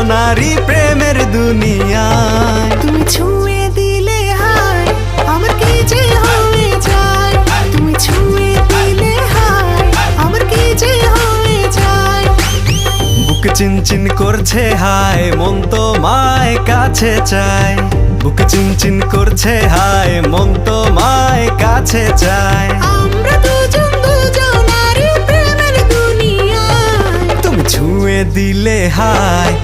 দুজনারই প্রেমের দুনিয়ায়। তুমি ছুঁয়ে দিলে হায় আমার কি যে হয়ে যায়, তুমি ছুঁয়ে দিলে হায় আমার কি যে হয়ে যায়। বুক চিনচিন করছে হায় মন তোমায় কাছে চায়, বুক চিনচিন করছে হায় মন তোমায় কাছে চায়। আমরা দুজন দুজনারই প্রেমের দুনিয়ায়। তুমি ছুঁয়ে দিলে হায়